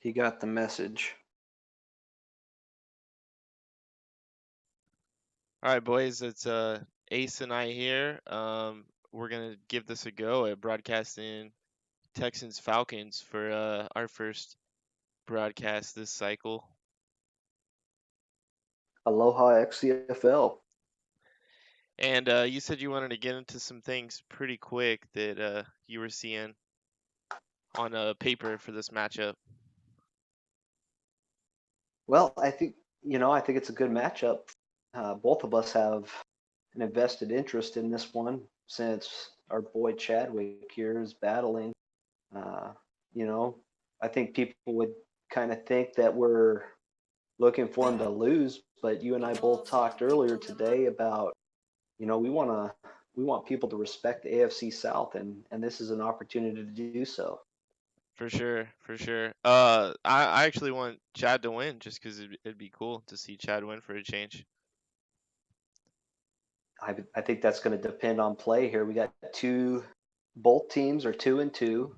He got the message. All right, boys, it's Ace and I here. We're gonna give this a go at broadcasting Texans Falcons for our first broadcast this cycle. Aloha XCFL. And you said you wanted to get into some things pretty quick that you were seeing on paper for this matchup. Well, I think it's a good matchup. Both of us have an invested interest in this one since our boy Chadwick here is battling. Uh, you know, I think people would kind of think that we're looking for him to lose, but you and I both talked earlier today about, we want people to respect the AFC South, and this is an opportunity to do so. For sure, for sure. I actually want Chad to win just because it'd be cool to see Chad win for a change. I think that's going to depend on play here. We got both teams are 2-2.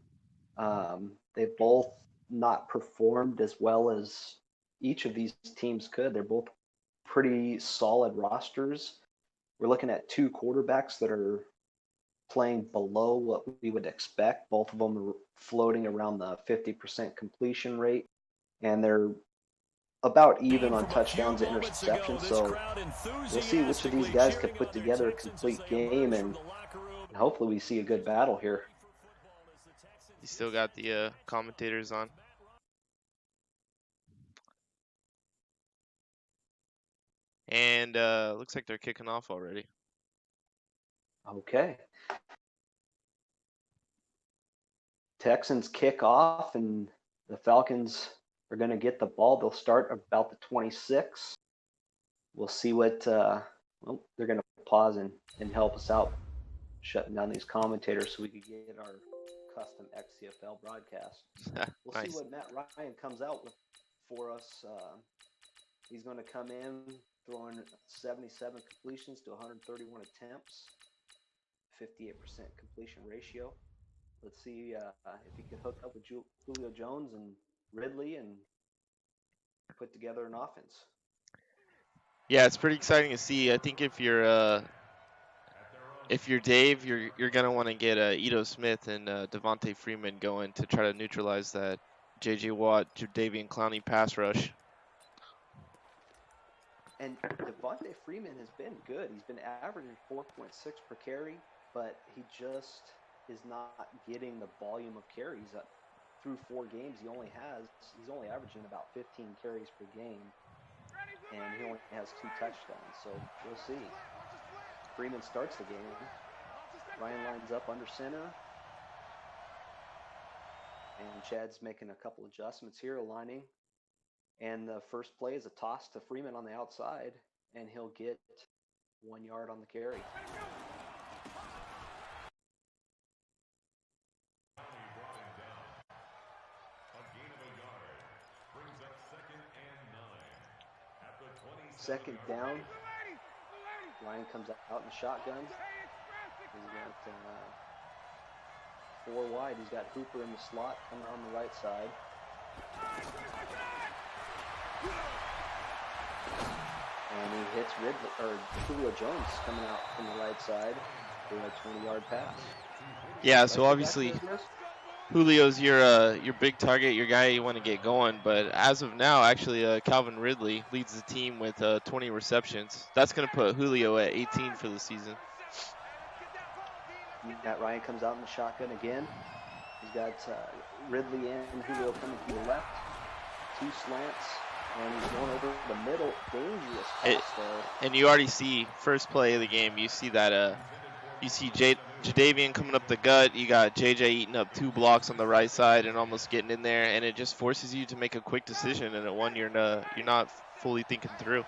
They've both not performed as well as each of these teams could. They're both pretty solid rosters. We're looking at two quarterbacks that are playing below what we would expect. Both of them are floating around the 50% completion rate, and they're about even on touchdowns and interceptions. So we'll see which of these guys can put together a complete game, and hopefully we see a good battle here. You still got the commentators on. And looks like they're kicking off already. Okay. Texans kick off, and the Falcons are going to get the ball. They'll start about the 26. We'll see what. Well, they're going to pause and help us out, shutting down these commentators so we could get our custom XCFL broadcast. We'll Nice. see what Matt Ryan comes out with for us. He's going to come in throwing 77 completions to 131 attempts, 58% completion ratio. Let's see if he can hook up with Julio Jones and Ridley and put together an offense. Yeah, it's pretty exciting to see. I think if you're Dave, you're gonna want to get Ito Smith and Devontae Freeman going to try to neutralize that J.J. Watt, Jadeveon Clowney pass rush. And Devontae Freeman has been good. He's been averaging 4.6 per carry, but he just is not getting the volume of carries. Through 4 games, he's only averaging about 15 carries per game, and he only has 2 touchdowns. So we'll see. Freeman starts the game. Ryan lines up under center, and Chad's making a couple adjustments here, aligning. And the first play is a toss to Freeman on the outside, and he'll get 1 yard on the carry. Second down. Ryan comes out in the shotgun. He's got 4 wide. He's got Hooper in the slot coming on the right side. And he hits Julio Jones coming out from the right side for a 20-yard pass. Yeah, so obviously Julio's your big target, your guy you want to get going. But as of now, actually, Calvin Ridley leads the team with 20 receptions. That's going to put Julio at 18 for the season. Matt Ryan comes out in the shotgun again. He's got Ridley and Julio coming from the left. 2 slants, and he's going over the middle. Dangerous pass there. And you already see first play of the game. You see that you see Jadeveon coming up the gut. You got JJ eating up 2 blocks on the right side and almost getting in there, and it just forces you to make a quick decision, and at one you're not fully thinking through.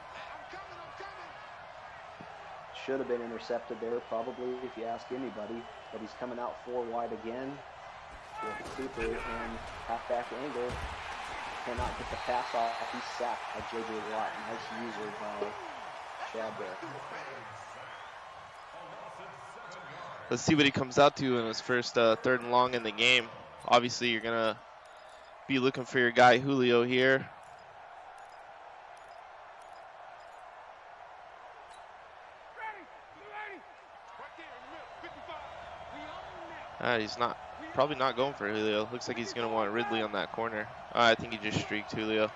Should have been intercepted there, probably, if you ask anybody. But he's coming out 4 wide again with Cooper and halfback angle. Cannot get the pass off. He's sacked by J.J. Watt. Nice user by Chad there. Let's see what he comes out to in his first 3rd and long in the game. Obviously, you're gonna Be looking for your guy Julio here. He's probably not going for Julio. Looks like he's going to want Ridley on that corner. I think he just streaked Julio.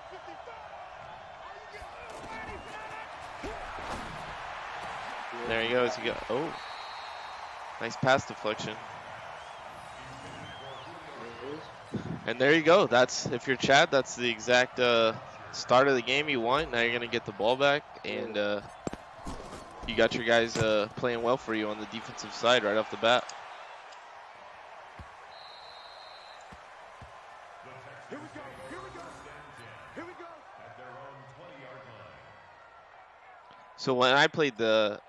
There he goes. Oh, nice pass deflection. And there you go. If you're Chad, that's the exact start of the game you want. Now you're going to get the ball back, and you got your guys playing well for you on the defensive side right off the bat. So when I played the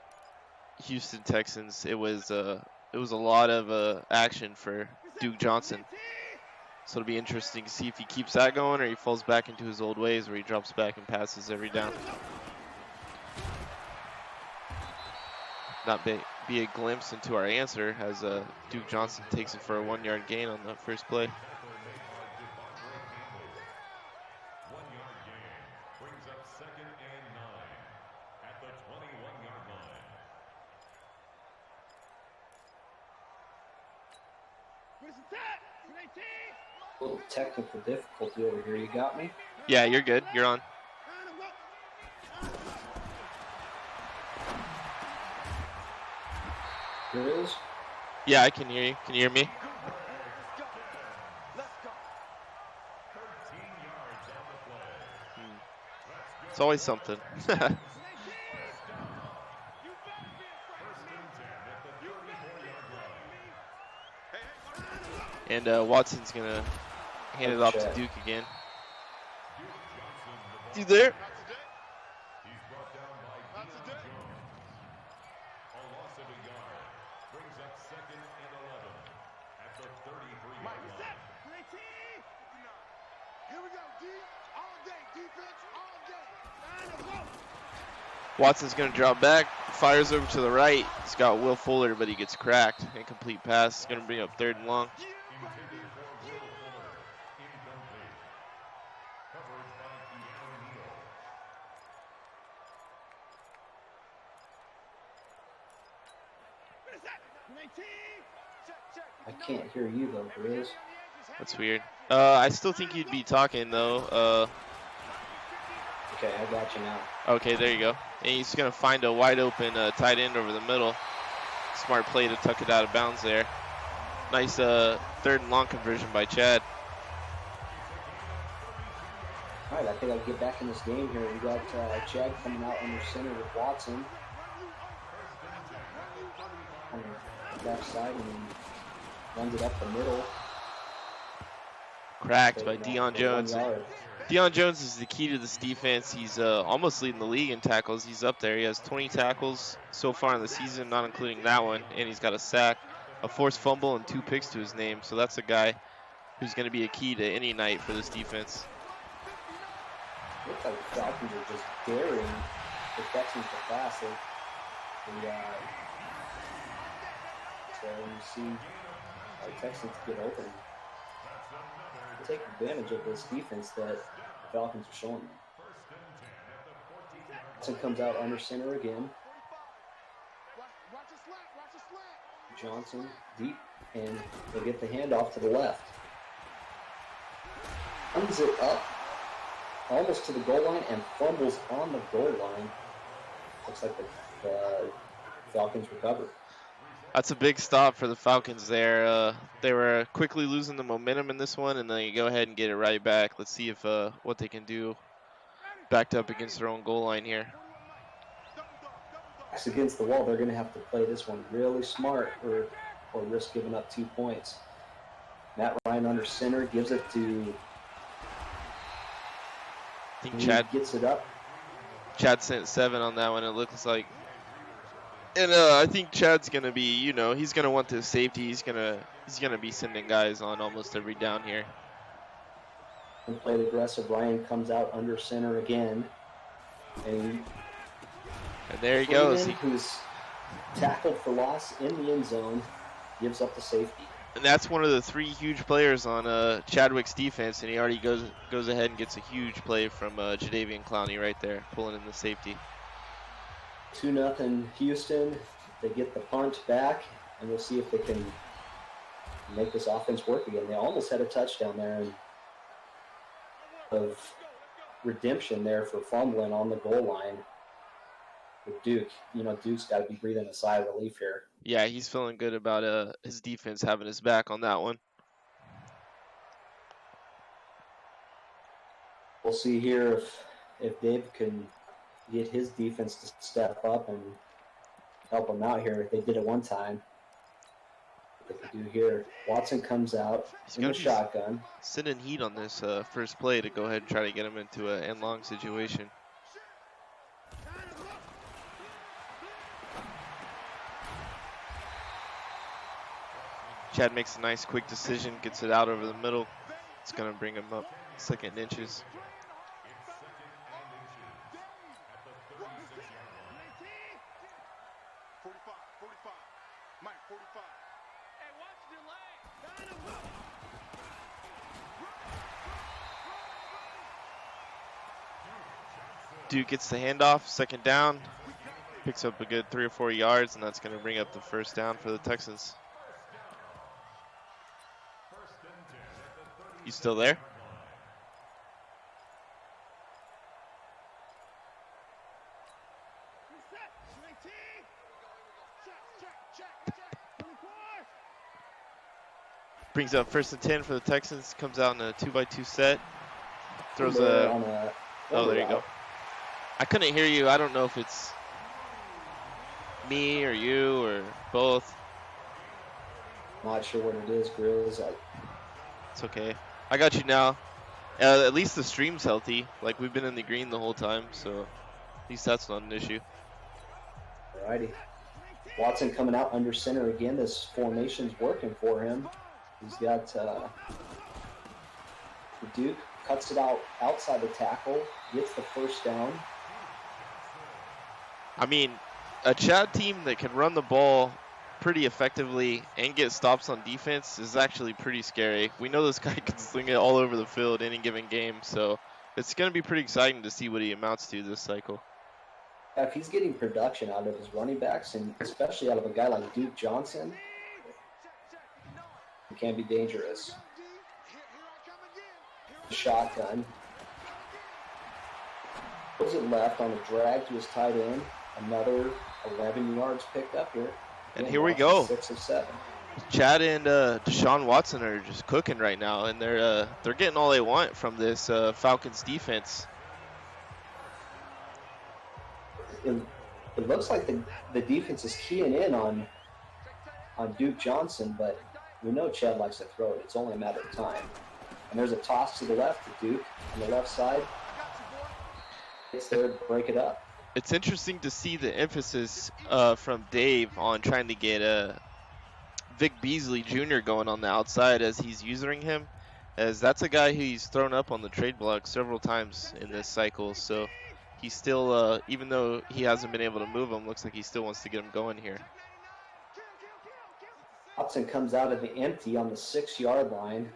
Houston Texans, it was a lot of action for Duke Johnson. So it'll be interesting to see if he keeps that going or he falls back into his old ways where he drops back and passes every down. Not be a glimpse into our answer as Duke Johnson takes it for a 1-yard gain on the first play. A little technical difficulty over here. You got me? Yeah, you're good. You're on. Here it is? Yeah, I can hear you. Can you hear me? It's always something. And Watson's going to hand it off to Duke again. You there? Watson's going to drop back, fires over to the right. He's got Will Fuller, but he gets cracked. Incomplete pass. It's going to bring up 3rd and long. I can't hear you though, Grizz. That's weird. I still think you'd be talking though. Okay, I got you now. Okay, there you go. And he's going to find a wide open tight end over the middle. Smart play to tuck it out of bounds there. Nice 3rd and long conversion by Chad. All right, I think I'll get back in this game here. We got Chad coming out under center with Watson on the left side, and then runs it up the middle. Cracked by Deion Jones. Deion Jones is the key to this defense. He's almost leading the league in tackles. He's up there. He has 20 tackles so far in the season, not including that one. And he's got a sack, a forced fumble, and 2 picks to his name. So that's a guy who's going to be a key to any night for this defense. Looks like the Falcons are just daring the Texans to pass it. So you see the Texans get open. Take advantage of this defense that the Falcons are showing them. So comes out under center again. Johnson deep, and they get the handoff to the left. Runs it up almost to the goal line and fumbles on the goal line. Looks like the Falcons recover. That's a big stop for the Falcons there. They were quickly losing the momentum in this one, and they go ahead and get it right back. Let's see if what they can do backed up against their own goal line here. It's against the wall. They're going to have to play this one really smart or risk giving up 2 points. Matt Ryan under center gives it to. I think Chad gets it up. Chad sent 7 on that one. It looks like. And I think Chad's gonna be, he's gonna want this safety. He's gonna be sending guys on almost every down here. And played aggressive. Ryan comes out under center again, and there he goes. Who's tackled for loss in the end zone, gives up the safety. And that's one of the 3 huge players on Chadwick's defense, and he already goes ahead and gets a huge play from Jadeveon Clowney right there, pulling in the safety. 2-0 Houston. They get the punt back, and we'll see if they can make this offense work again. They almost had a touchdown there, and of redemption there for fumbling on the goal line with Duke. You know, Duke's got to be breathing a sigh of relief here. Yeah, he's feeling good about his defense having his back on that one. We'll see here if Dave can get his defense to step up and help him out here. They did it one time. What they can do here. Watson comes out in the shotgun. Sending heat on this first play to go ahead and try to get him into an end long situation. Chad makes a nice quick decision, gets it out over the middle. It's going to bring him up 2nd inches. Duke gets the handoff, 2nd down, picks up a good 3 or 4 yards, and that's going to bring up the 1st down for the Texans. You still there? Brings up 1st and 10 for the Texans, comes out in a 2x2 set, throws a, oh, there you go. I couldn't hear you. I don't know if it's me or you or both. Not sure what it is, Grizz. It's okay. I got you now. At least the stream's healthy. Like, we've been in the green the whole time, so at least that's not an issue. Alrighty. Watson coming out under center again. This formation's working for him. He's got Duke, cuts it out outside the tackle, gets the 1st down. I mean, a Chad team that can run the ball pretty effectively and get stops on defense is actually pretty scary. We know this guy can sling it all over the field any given game, so it's going to be pretty exciting to see what he amounts to this cycle. If he's getting production out of his running backs, and especially out of a guy like Duke Johnson, it can be dangerous. Shotgun. Puts it left on a drag to his tight end. Another 11 yards picked up here. And here we go. 6 of 7. Chad and Deshaun Watson are just cooking right now, and they're getting all they want from this Falcons defense. It looks like the defense is keying in on Duke Johnson, but we know Chad likes to throw it. It's only a matter of time. And there's a toss to the left to Duke on the left side. It's there to break it up. It's interesting to see the emphasis from Dave on trying to get Vic Beasley Jr. going on the outside as he's using him, as that's a guy who he's thrown up on the trade block several times in this cycle. So he's still, even though he hasn't been able to move him, looks like he still wants to get him going here. Watson comes out of the empty on the 6-yard line.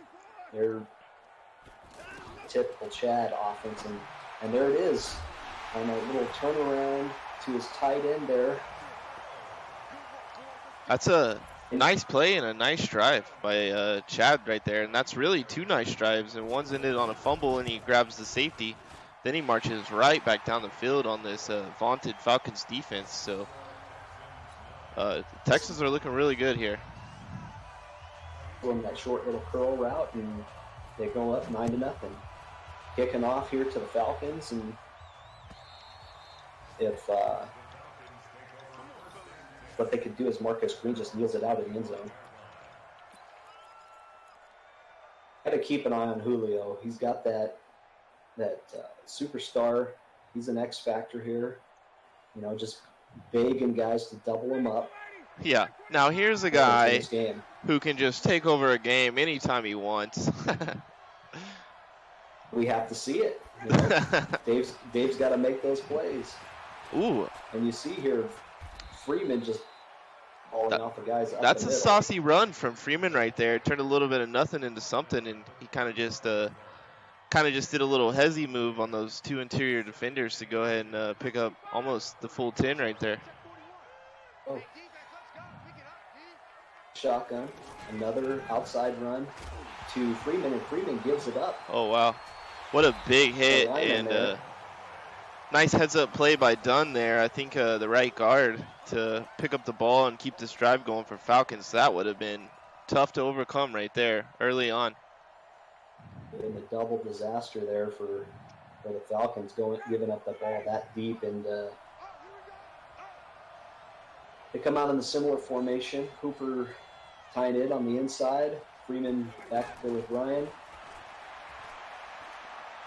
They're typical Chad offense, and there it is on a little turnaround to his tight end there. That's a nice play and a nice drive by Chad right there, and that's really 2 nice drives, and one's ended on a fumble and he grabs the safety. Then he marches right back down the field on this vaunted Falcons defense. So Texans are looking really good here. From that short little curl route, and they go up 9-0. Kicking off here to the Falcons, and if what they could do is Marcus Green just kneels it out in the end zone. Got to keep an eye on Julio. He's got that superstar. He's an X factor here. You know, just begging guys to double him up. Yeah. Now here's a guy who can just take over a game anytime he wants. We have to see it. You know? Dave's got to make those plays. Ooh. And you see here, Freeman just falling off the guys up That's the a middle. saucy run from Freeman right there. Turned a little bit of nothing into something, and he kind of just did a little hezzy move on those two interior defenders to go ahead and pick up almost the full 10 right there. Oh. Shotgun, another outside run to Freeman, and Freeman gives it up. Oh, wow. What a big hit, and nice heads-up play by Dunn there. I think the right guard to pick up the ball and keep this drive going for Falcons. That would have been tough to overcome right there early on. In the double disaster there for the Falcons, giving up the ball that deep, and they come out in the similar formation. Hooper tying it on the inside. Freeman back there with Ryan.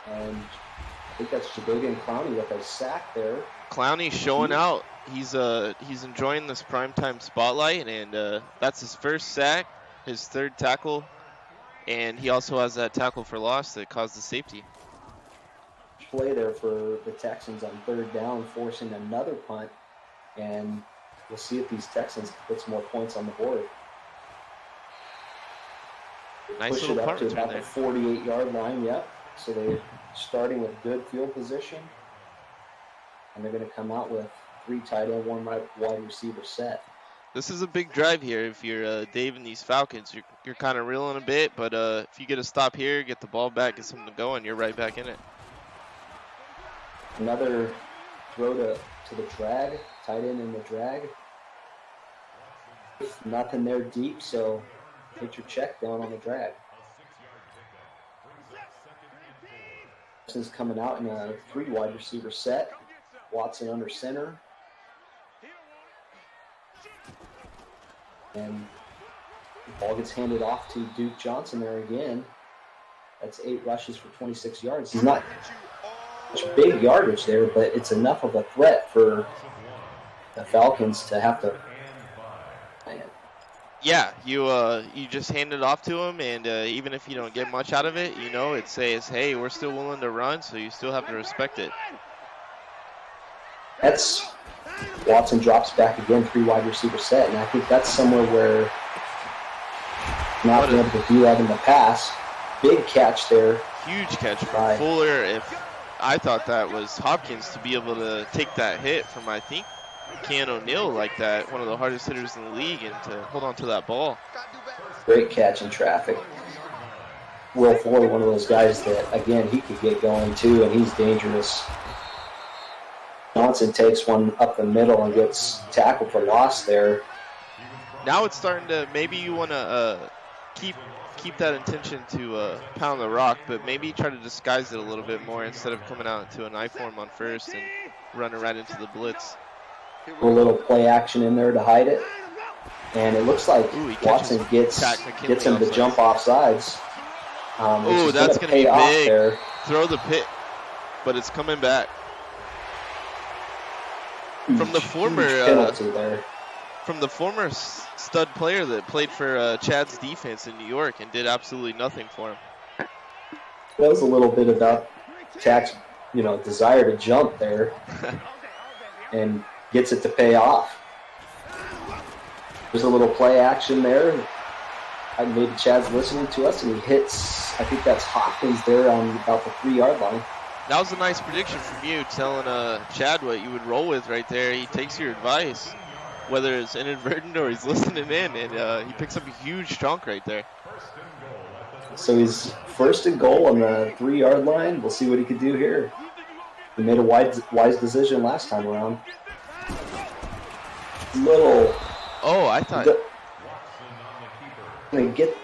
And I think that's Jadavian Clowney with a sack there. Clowney showing out. He's enjoying this primetime spotlight, and that's his first sack, his third tackle, and he also has that tackle for loss that caused the safety. Play there for the Texans on third down, forcing another punt, and we'll see if these Texans can put some more points on the board. Nice Push little it up punt to return about there. the 48-yard line, yep. So they're starting with good field position, and they're going to come out with 3 tight end, 1 wide receiver set. This is a big drive here. If you're Dave and these Falcons, you're kind of reeling a bit, but if you get a stop here, get the ball back, get something to go, and you're right back in it. Another throw to the drag, tight end in the drag. Nothing there deep, so get your check down on the drag. This is coming out in a 3 wide receiver set. Watson under center. And the ball gets handed off to Duke Johnson there again. That's 8 rushes for 26 yards. He's not much big yardage there, but it's enough of a threat for the Falcons to have to. Yeah, you just hand it off to him, and even if you don't get much out of it, it says, hey, we're still willing to run, so you still have to respect it. That's Watson drops back again, 3 wide receiver set, and I think that's somewhere where not being able to do that in the past. Big catch there. Huge catch from Fuller. If I thought that was Hopkins to be able to take that hit from, I think, Keanu O'Neal like that, one of the hardest hitters in the league, and to hold on to that ball. Great catch in traffic. Will Fuller, one of those guys that, again, he could get going too, and he's dangerous. Johnson takes one up the middle and gets tackled for loss there. Now it's starting to, maybe you want to keep that intention to pound the rock, but maybe try to disguise it a little bit more instead of coming out to an I form on first and running right into the blitz. A little play action in there to hide it. And it looks like Watson gets him to jump off sides. That's going to be big. There. Throw the pick, but it's coming back. From the former stud player that played for Chad's defense in New York and did absolutely nothing for him. That was a little bit about Chad's, desire to jump there, and gets it to pay off. There's a little play action there. Maybe Chad's listening to us, and he hits, I think that's Hopkins there on about the 3-yard line. That was a nice prediction from you, telling Chad what you would roll with right there. He takes your advice, whether it's inadvertent or he's listening in, and he picks up a huge chunk right there. So he's first and goal on the 3-yard line. We'll see what he can do here. He made a wise decision last time around. I thought. Get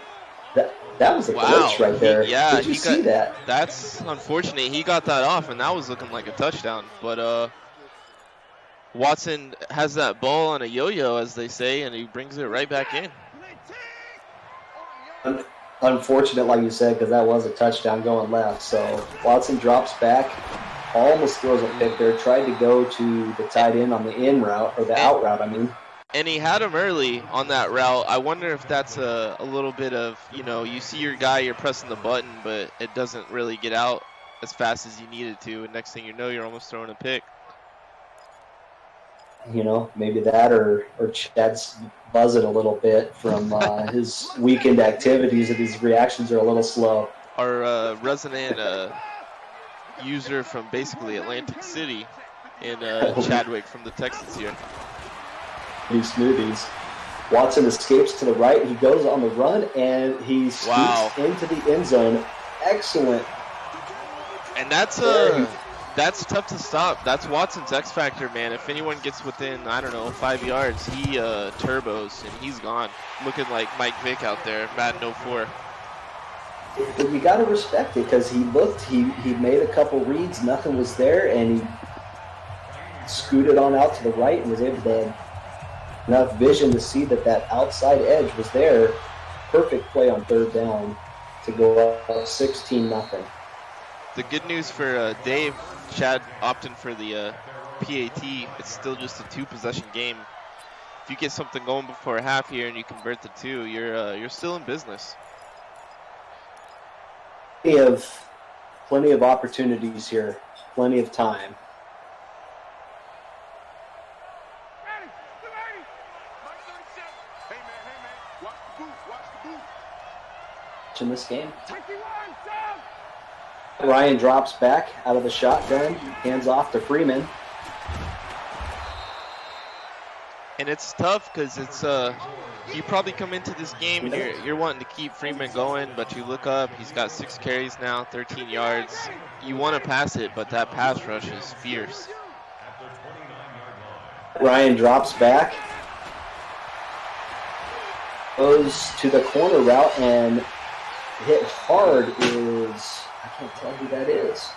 that. That was a glitch right there. Did you see that? That's unfortunate. He got that off, and that was looking like a touchdown. But Watson has that ball on a yo-yo, as they say, and he brings it right back in. Unfortunate, like you said, because that was a touchdown going left. So Watson drops back, almost throws a pick there, tried to go to the tight end on the in route, or the out route, I mean. And he had him early on that route. I wonder if that's a little bit of, you see your guy, you're pressing the button, but it doesn't really get out as fast as you need it to. And next thing you know, you're almost throwing a pick. maybe that or Chad's buzzing a little bit from his weekend activities, and his reactions are a little slow. Our resident user from basically Atlantic City in Chadwick from the Texans here. These smoothies. Watson escapes to the right. He goes on the run, and he scoots into the end zone. Excellent. And that's tough to stop. That's Watson's X factor, man. If anyone gets within, 5 yards, he turbos and he's gone. Looking like Mike Vick out there, Madden 04. But you got to respect it because he made a couple reads, nothing was there, and he scooted on out to the right and was able to enough vision to see that outside edge was there. Perfect play on third down to go up 16-0. The good news for Dave, Chad opting for the PAT. It's still just a 2-possession game. If you get something going before half here and you convert the 2, you're still in business. Plenty of opportunities here, plenty of time. In this game, Ryan drops back out of the shotgun, hands off to Freeman. And it's tough because it's you probably come into this game and you're wanting to keep Freeman going, but you look up, he's got 6 carries now, 13 yards. You want to pass it, but that pass rush is fierce. Ryan drops back, goes to the corner route, and hit hard is, I can't tell who that is.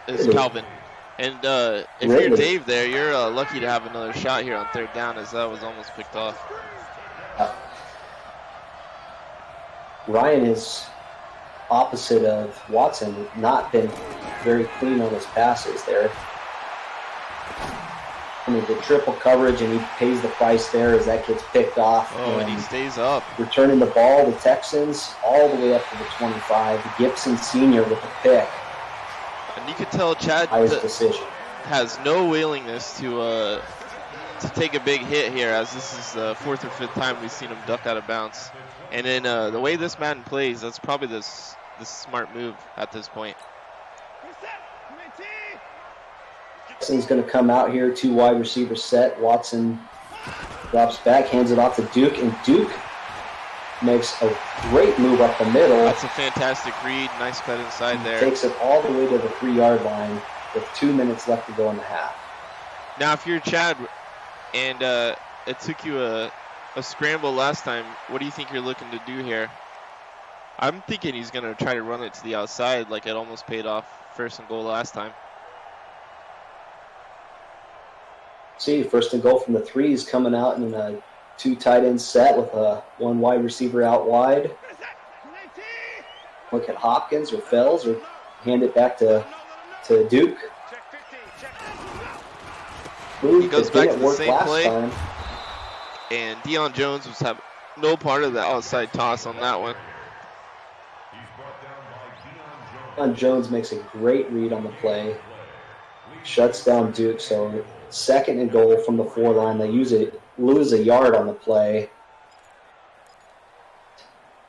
It's Calvin. And if you're Dave there, you're lucky to have another shot here on third down, as that was almost picked off. Ryan is opposite of Watson, not been very clean on his passes there. I mean, the triple coverage, and he pays the price there as that gets picked off. Oh, and he stays up. Returning the ball, the Texans, all the way up to the 25. Gibson Sr. with a pick. And you can tell Chad has no willingness to take a big hit here, as this is the 4th or 5th time we've seen him duck out of bounds. And then the way this Madden plays, that's probably the smart move at this point. Watson's going to come out here, 2 wide receiver set. Watson drops back, hands it off to Duke, and Duke makes a great move up the middle. That's a fantastic read. Nice cut inside there. Takes it all the way to the 3-yard line with 2 minutes left to go in the half. Now, if you're Chad and it took you a scramble last time, what do you think you're looking to do here? I'm thinking he's going to try to run it to the outside like it almost paid off 1st and goal last time. See, 1st and goal from the 3 is coming out in a 2 tight end set with 1 wide receiver out wide. Look at Hopkins or Fells, or hand it back to Duke. He goes back to the same play. And Deion Jones was having no part of the outside toss on that one. Deion Jones makes a great read on the play. Shuts down Duke, so 2nd and goal from the 4 line. They lose a yard on the play.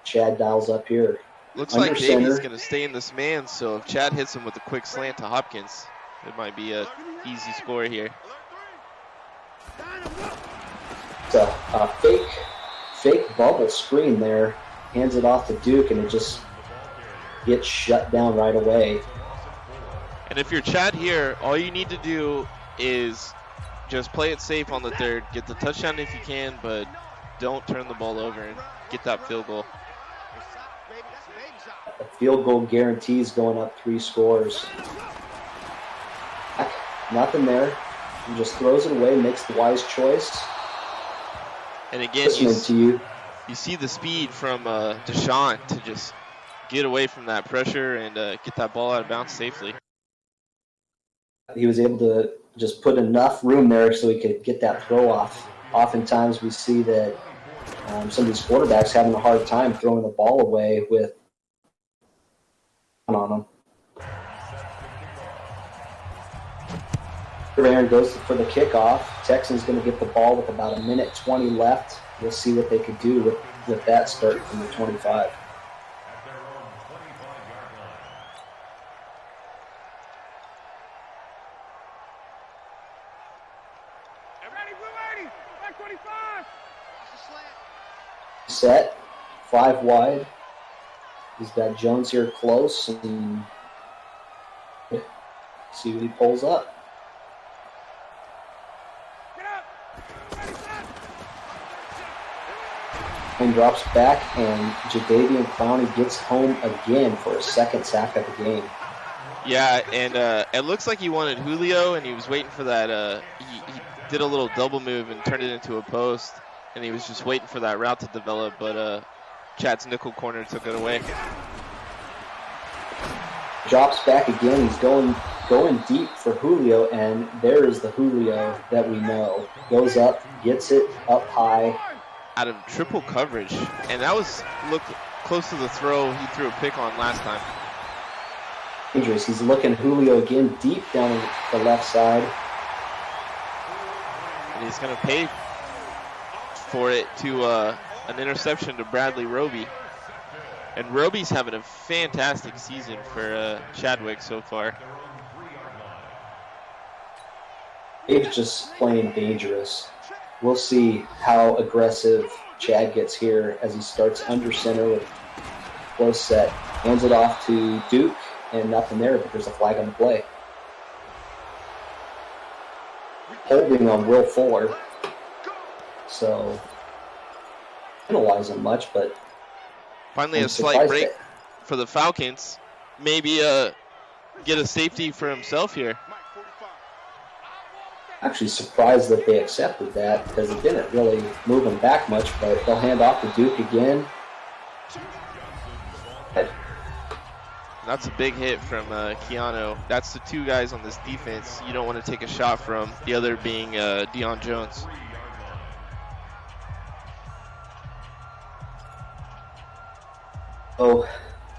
Chad dials up here. Looks like Davey's going to stay in this man, so if Chad hits him with a quick slant to Hopkins, it might be an easy score here. It's a fake bubble screen there. Hands it off to Duke, and it just gets shut down right away. And if you're Chad here, all you need to do is just play it safe on the 3rd. Get the touchdown if you can, but don't turn the ball over and get that field goal. A field goal guarantees going up 3 scores. Nothing there. He just throws it away, makes the wise choice. And again, you see the speed from Deshaun to just get away from that pressure and get that ball out of bounds safely. He was able to just put enough room there so he could get that throw off. Oftentimes we see that some of these quarterbacks having a hard time throwing the ball away with on them. Aaron goes for the kickoff. Texans going to get the ball with about 1:20 left. We'll see what they could do with that start from the 25. Set, 5 wide. He's got Jones here close, and see what he pulls up. And drops back, and Jadeveon Clowney gets home again for his second sack of the game. Yeah, and it looks like he wanted Julio, and he was waiting for that. He did a little double move and turned it into a post, and he was just waiting for that route to develop, but Chad's nickel corner took it away. Drops back again. He's going deep for Julio, and there is the Julio that we know. Goes up, gets it up high. Out of triple coverage, and that looked close to the throw he threw a pick on last time. Dangerous. He's looking Julio again deep down the left side. And he's going to pay for it to an interception to Bradley Roby. And Roby's having a fantastic season for Chadwick so far. Dave's just playing dangerous. We'll see how aggressive Chad gets here as he starts under center with close set. Hands it off to Duke, and nothing there, but there's a flag on the play. Holding on Will Fuller. So, penalize him much, but finally a slight break for the Falcons. Maybe get a safety for himself here. Actually surprised that they accepted that because it didn't really move him back much, but they'll hand off to Duke again. That's a big hit from Keanu. That's the 2 guys on this defense you don't want to take a shot from, the other being Deion Jones. Oh,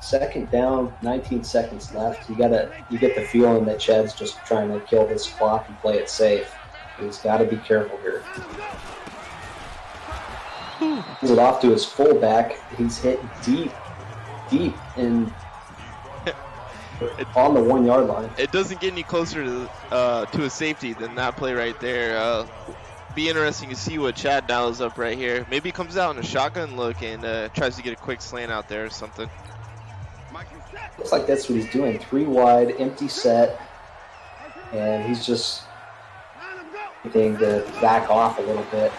second down, 19 seconds left. You get the feeling that Chad's just trying to kill this clock and play it safe. He's got to be careful here. Hands it off to his fullback. He's hit deep in on the 1 yard line. It doesn't get any closer to a safety than that play right there. Be interesting to see what Chad dials up right here. Maybe he comes out in a shotgun look and tries to get a quick slant out there or something. Looks like that's what he's doing. 3 wide, empty set, and he's just getting to back off a little bit.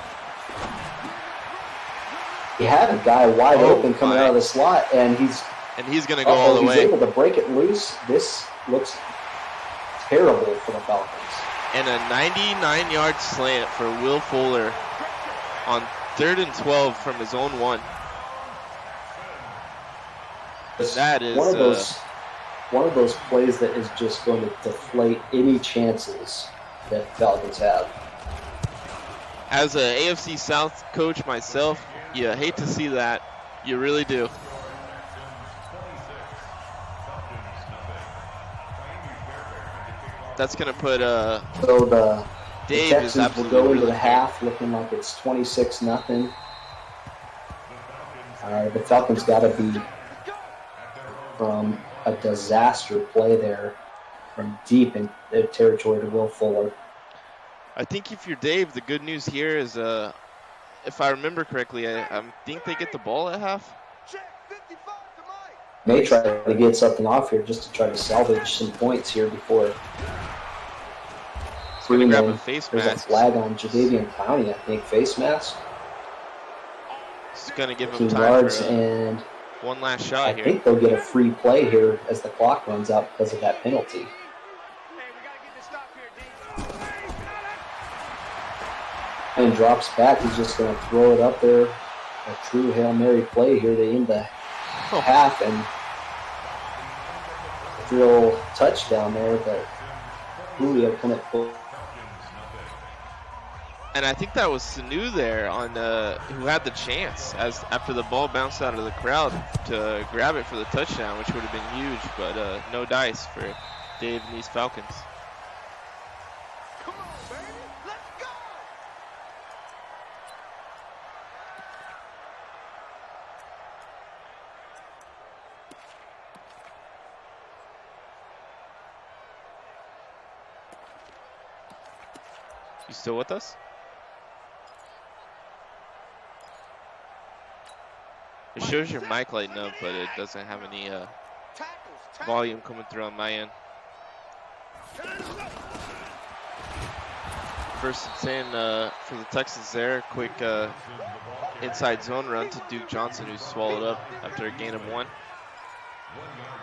He had a guy wide open coming out of the slot, and he's going to go all the way. He's able to break it loose. This looks terrible for the Falcons. And a 99-yard slant for Will Fuller on 3rd and 12 from his own 1. That is one of those plays that is just going to deflate any chances that Falcons have. As a AFC South coach myself, you hate to see that. You really do. That's going to put so the Dave Texans is absolutely will go into really the half looking like it's 26-0. The Falcons got to be from a disaster play there from deep in their territory to Will Fuller. I think if you're Dave, the good news here is, if I remember correctly, I think they get the ball at half. May try to get something off here just to try to salvage some points here before. He's going to grab a face mask. There's a flag on Jadeveon Clowney, I think, face mask. It's going to give him time yards for and one last shot here. I think they'll get a free play here as the clock runs out because of that penalty. And drops back. He's just going to throw it up there. A true Hail Mary play here to end the half and drill touchdown there, but Julio couldn't pull. And I think that was Sanu there on who had the chance after the ball bounced out of the crowd to grab it for the touchdown, which would have been huge, but no dice for Dave and these Falcons. You still with us? It shows your mic lighting up, but it doesn't have any volume coming through on my end. First and 10 for the Texans there. Quick inside zone run to Duke Johnson, who's swallowed up after a gain of 1. 1 yard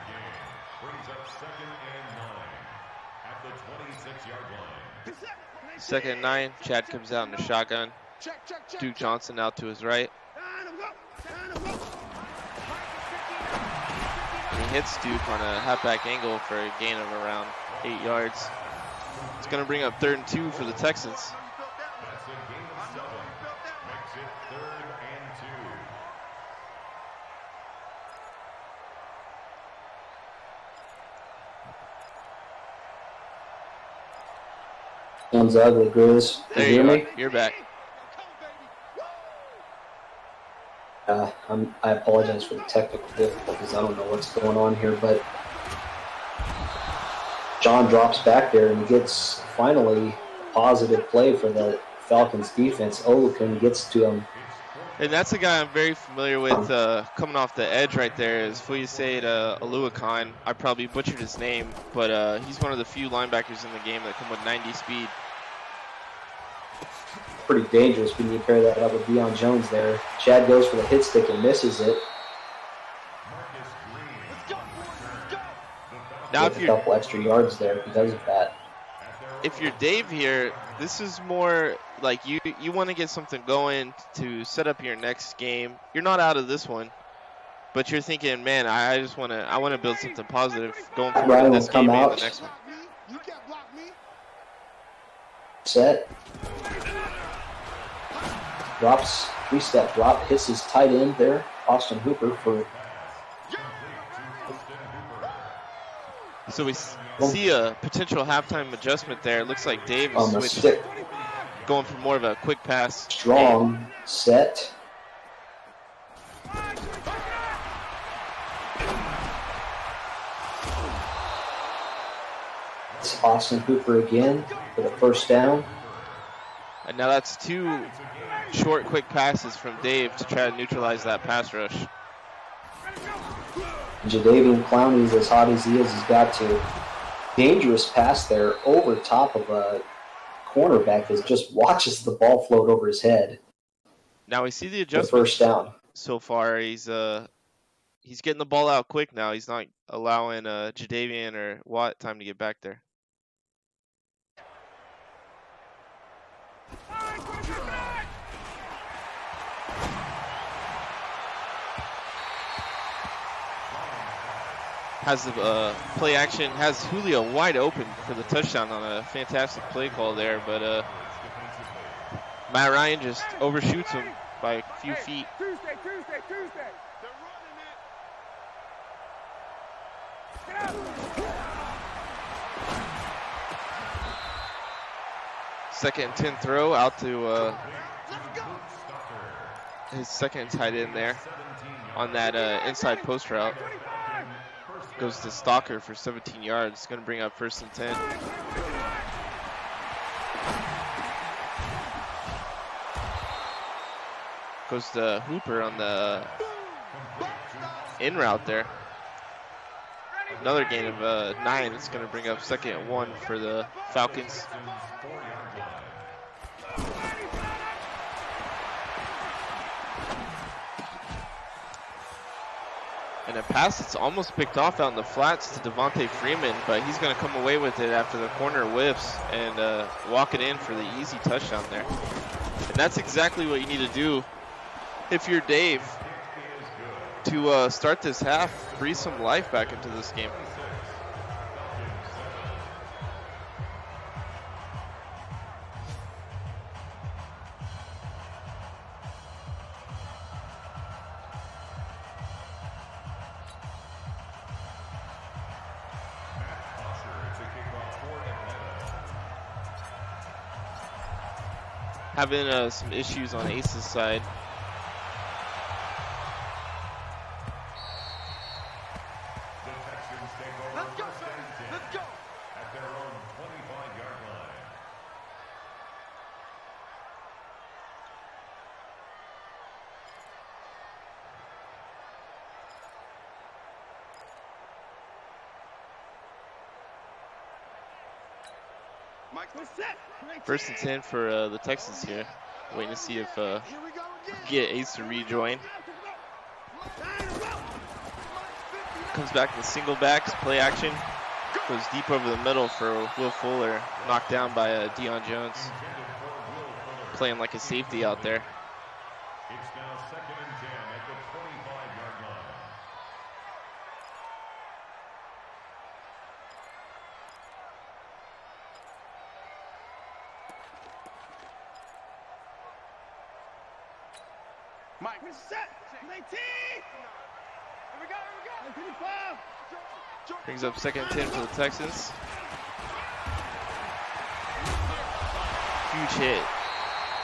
gain brings up 2nd and 9 at the 26-yard line. 2nd and 9. Chad comes out in a shotgun. Duke Johnson out to his right. And he hits Duke on a halfback angle for a gain of around 8 yards. It's going to bring up 3rd and 2 for the Texans. That's a gain of 7. Makes it 3rd and 2. Sounds ugly, Grizz. There you you hear are. me? You're back. I apologize for the technical difficulties. I don't know what's going on here, but John drops back there and gets finally a positive play for the Falcons defense. Olukun gets to him. And that's a guy I'm very familiar with coming off the edge right there is Fuyusade Aluakon. I probably butchered his name, but he's one of the few linebackers in the game that come with 90 speed. Pretty dangerous when you pair that up with Deion Jones there. Chad goes for the hit stick and misses it. Now, Gets a couple extra yards there because of that. If you're Dave here, this is more like you want to get something going to set up your next game. You're not out of this one, but you're thinking, man, I want to build something positive going forward Ryan in will this come game and out. the next one. Set. Drops, 3-step drop, hits his tight end there, Austin Hooper for. So we see a potential halftime adjustment there. It looks like Dave On is the switched, stick. going for more of a quick pass. Strong set. It's Austin Hooper again for the first down. And now that's 2 short, quick passes from Dave to try to neutralize that pass rush. Jadeveon Clowney's as hot as he is, he's got to. Dangerous pass there over top of a cornerback that just watches the ball float over his head. Now we see the The adjustment first down. so far. He's getting the ball out quick now. He's not allowing Jadeveon or Watt time to get back there. Has the play action, has Julio wide open for the touchdown on a fantastic play call there, but Matt Ryan just overshoots him by a few feet. Tuesday. They're running it. Second and 10 throw out to his second tight end there on that inside post route. Goes to Stalker for 17 yards. It's going to bring up 1st and 10. Goes to Hooper on the in route there. Another gain of 9. It's going to bring up 2nd and 1 for the Falcons. And a pass that's almost picked off out in the flats to Devontae Freeman, but he's going to come away with it after the corner whiffs and walk it in for the easy touchdown there. And that's exactly what you need to do if you're Dave to start this half, breathe some life back into this game. Having some issues on Ace's side. Let's go. At their own 25-yard line. First and 10 for the Texans here. Waiting to see if get Ace to rejoin. Comes back in the single backs, play action. Goes deep over the middle for Will Fuller. Knocked down by Deion Jones. Playing like a safety out there. It's now 2nd and 10 at the 25-yard line. Mike, we're set. 19. Here we go. Here we go. Brings up 2nd and 10 for the Texans. Huge hit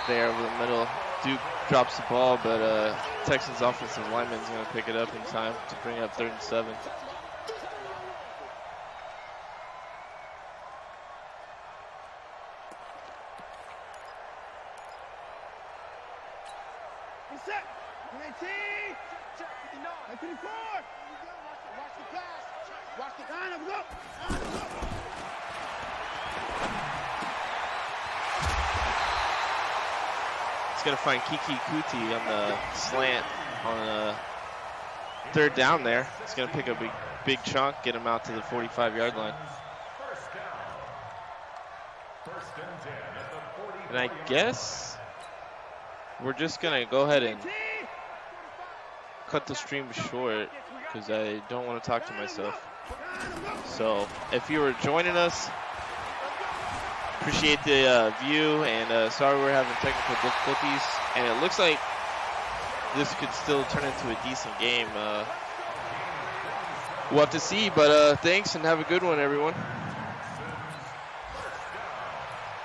there over the middle. Duke drops the ball, but Texans offensive lineman's going to pick it up in time to bring up 3rd and 7. We're set. 19. 54. Watch the pass. Watch the line up. Go. He's going to find Kiki Kuti on the slant on 3rd down there. He's going to pick up a big chunk, get him out to the 45-yard line. First down. 1st and 10 at the 45. And I guess we're just going to go ahead and cut the stream short because I don't want to talk to myself. So if you were joining us, appreciate the view, and sorry we're having technical difficulties. And it looks like this could still turn into a decent game. We'll have to see, but thanks and have a good one, everyone.